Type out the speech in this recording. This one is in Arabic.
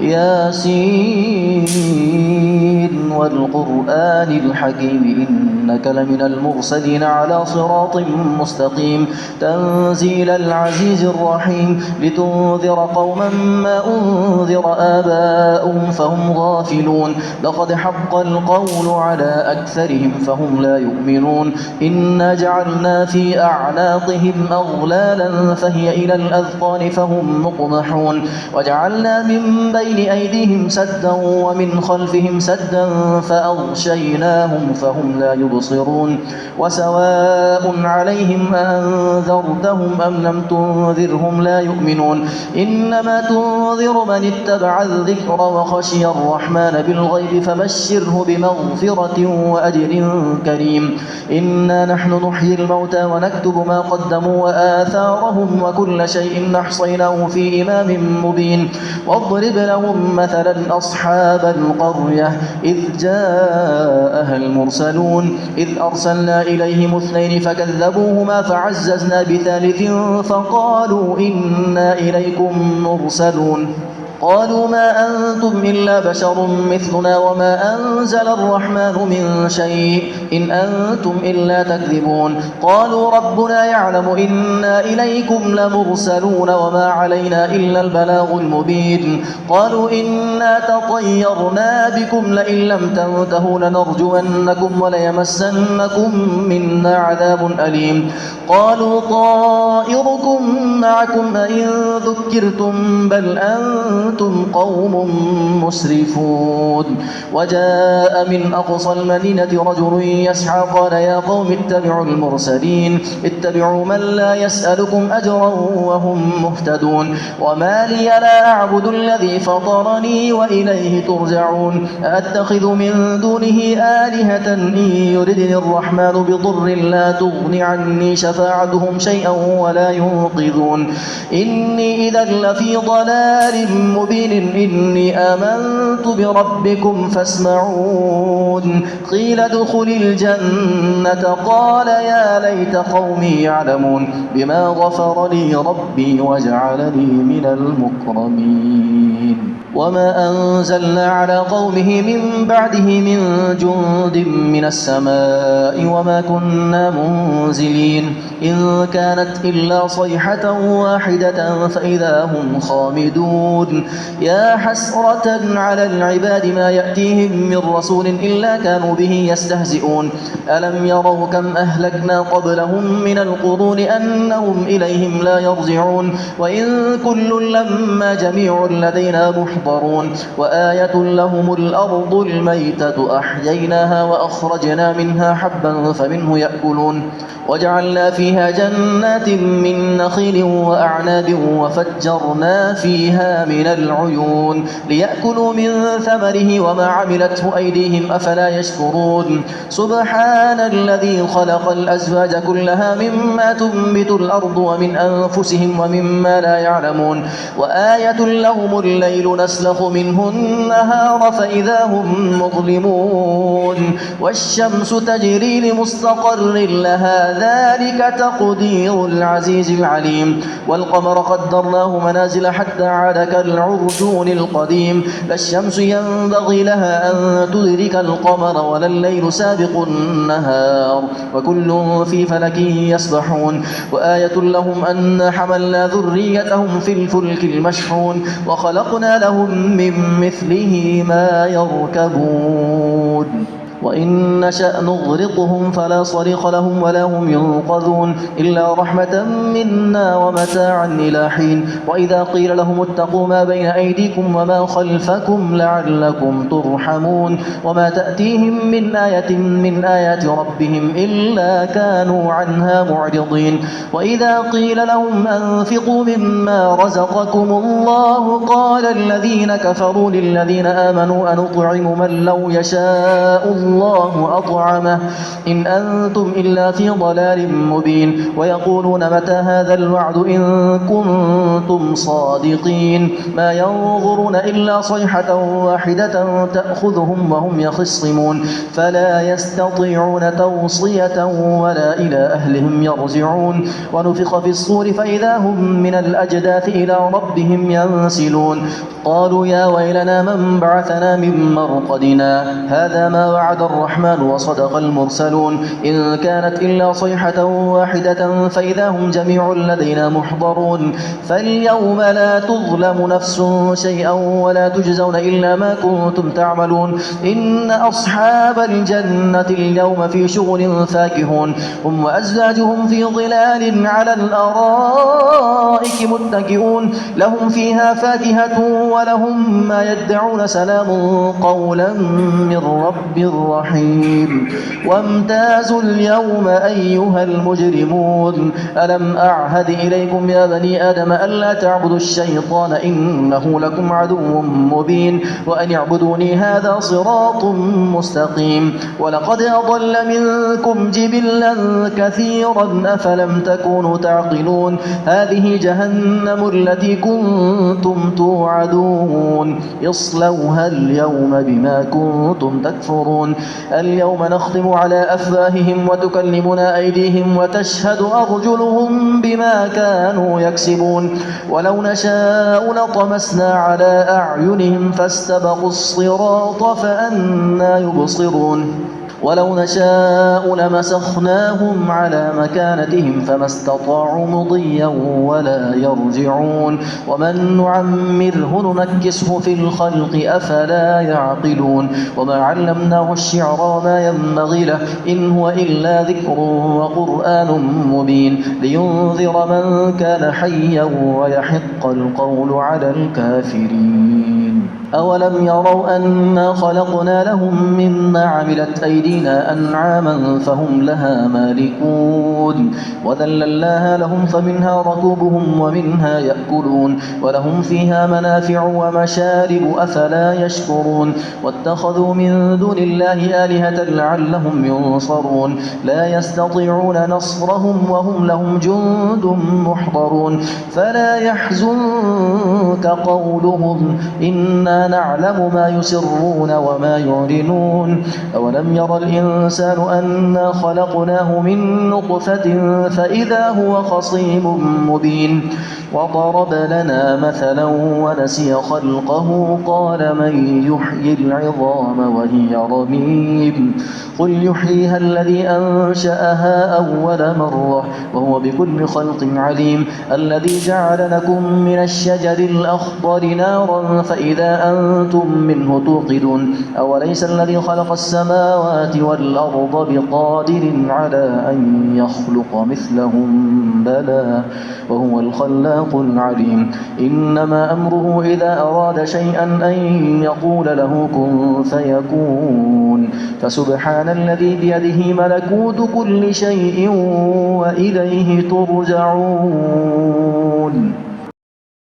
ياسين والقرآن الحكيم إنك لمن المرسلين على صراط مستقيم تنزيل العزيز الرحيم لتنذر قوما ما أنذر آباؤهم فهم غافلون لقد حق القول على أكثرهم فهم لا يؤمنون إنا جعلنا في أعناقهم أغلالا فهي إلى الأذقان فهم مقمحون وجعلنا من بين أيديهم سدا ومن خلفهم سدا فأغشيناهم فهم لا يبصرون وسواء عليهم أنذرتهم أم لم تنذرهم لا يؤمنون إنما تنذر من اتبع الذكر وخشي الرحمن بالغيب فبشره بمغفرة وأجر كريم إنا نحن نحيي الموتى ونكتب ما قدموا وآثارهم وكل شيء أحصيناه في إمام مبين واضرب لهم مثلا أصحاب القرية إذ جاءها المرسلون إذ أرسلنا إليهم اثنين فكذبوهما فعززنا بثالث فقالوا إنا إليكم مرسلون قالوا ما أنتم إلا بشر مثلنا وما أنزل الرحمن من شيء إن أنتم إلا تكذبون قالوا ربنا يعلم إنا إليكم لمرسلون وما علينا إلا البلاغ المبين قالوا إنا تطيرنا بكم لئن لم تنتهوا لنرجمنكم وليمسنكم منا عذاب أليم قالوا طائركم معكم أئن ذكرتم بل أنتم قوم مسرفون وجاء من أقصى المدينة رجل يسعى قال يا قوم اتبعوا المرسلين اتبعوا من لا يسألكم أجرا وهم مهتدون وما لي لا أعبد الذي فطرني وإليه ترجعون أتخذ من دونه آلهة إن يردني الرحمن بضر لا تغن عني شفاعتهم شيئا ولا ينقذون إني إذا لفي ضلال مبين إني آمنت بربكم فاسمعون قيل ادخل الجنة قال يا ليت قومي يعلمون بما غفر لي ربي وجعلني من المكرمين وما أنزلنا على قومه من بعده من جند من السماء وما كنا منزلين إن كانت إلا صيحة واحدة فإذا هم خامدون يا حسرة على العباد ما يأتيهم من رسول إلا كانوا به يستهزئون ألم يروا كم أهلكنا قبلهم من القرون أنهم إليهم لا يرجعون وإن كل لما جميع لدينا محضرون وآية لهم الأرض الميتة أحييناها وأخرجنا منها حبا فمنه يأكلون وجعلنا فيها جنات من نخيل وأعناب وفجرنا فيها من العيون ليأكلوا من ثمره وما عملته أيديهم أفلا يشكرون سبحان الذي خلق الأزواج كلها مما تنبت الأرض ومن أنفسهم ومما لا يعلمون وآية لهم الليل نسلخ منه النهار فإذا هم مظلمون والشمس تجري لمستقر لها ذلك تقدير العزيز العليم والقمر قدرناه منازل حتى عاد كالعرجون القديم لا الشمس ينبغي لها أن تدرك القمر ولا الليل سابق النهار وكل في فلك يسبحون وآية لهم أن حملنا ذريتهم في الفلك المشحون وخلقنا لهم من مثله ما يركبون وإن نشأ نغرقهم فلا صريخ لهم ولا هم ينقذون إلا رحمة منا ومتاعا إلى حين وإذا قيل لهم اتقوا ما بين أيديكم وما خلفكم لعلكم ترحمون وما تأتيهم من آية من آيات ربهم إلا كانوا عنها معرضين وإذا قيل لهم أنفقوا مما رزقكم الله قال الذين كفروا للذين آمنوا أنطعم من لو يشاء الله أطعمه إن أنتم إلا في ضلال مبين ويقولون متى هذا الوعد إن كنتم صادقين ما ينظرون إلا صيحة واحدة تأخذهم وهم يخصمون فلا يستطيعون توصية ولا إلى أهلهم يرجعون ونفخ في الصور فإذا هم من الأجداث إلى ربهم ينسلون قالوا يا ويلنا من بعثنا من مرقدنا هذا ما وعد الرحمن وصدق المرسلون إن كانت إلا صيحة واحدة فإذا هم جميع لدينا محضرون فاليوم لا تظلم نفس شيئا ولا تجزون إلا ما كنتم تعملون إن أصحاب الجنة اليوم في شغل فاكهون هم وأزواجهم في ظلال على الأرائك متكئون لهم فيها فاكهة ولهم ما يدعون سلام قولا من رب رحيم وامتازوا اليوم أيها المجرمون ألم أعهد إليكم يا بني آدم ألا تعبدوا الشيطان إنه لكم عدو مبين وأن اعبدوني هذا صراط مستقيم ولقد أضل منكم جبلا كثيرا أفلم تكونوا تعقلون هذه جهنم التي كنتم توعدون اصلوها اليوم بما كنتم تكفرون اليوم نختم على أفواههم وتكلمنا أيديهم وتشهد أرجلهم بما كانوا يكسبون ولو نشاء لطمسنا على أعينهم فاستبقوا الصراط فأنى يبصرون ولو نشاء لمسخناهم على مكانتهم فما استطاعوا مضيا ولا يرجعون ومن نعمره ننكسه في الخلق أفلا يعقلون وما علمناه الشعر ما ينبغي له إن هو إلا ذكر وقرآن مبين لينذر من كان حيا ويحق القول على الكافرين أولم يروا أنا خلقنا لهم مما عملت أيدينا أنعاما فهم لها مالكون وذللناها لهم فمنها ركوبهم ومنها يأكلون ولهم فيها منافع ومشارب أفلا يشكرون واتخذوا من دون الله آلهة لعلهم ينصرون لا يستطيعون نصرهم وهم لهم جند محضرون فلا يحزنك قولهم إنا نعلم ما يسرون وما يعلنون أولم ير الإنسان أنا خلقناه من نطفة فإذا هو خصيم مبين وضرب لنا مثلا ونسي خلقه قال من يحيي العظام وهي رميم قل يحييها الذي أنشأها أول مرة وهو بكل خلق عليم الذي جعل لكم من الشجر الأخضر نارا فإذا أنتم منه توقدون أوليس الذي خلق السماوات والأرض بقادر على أن يخلق مثلهم بلى وهو الخلاق العليم إنما أمره إذا أراد شيئا أن يقول له كن فيكون فسبحان الذي بيده ملكوت كل شيء وإليه ترجعون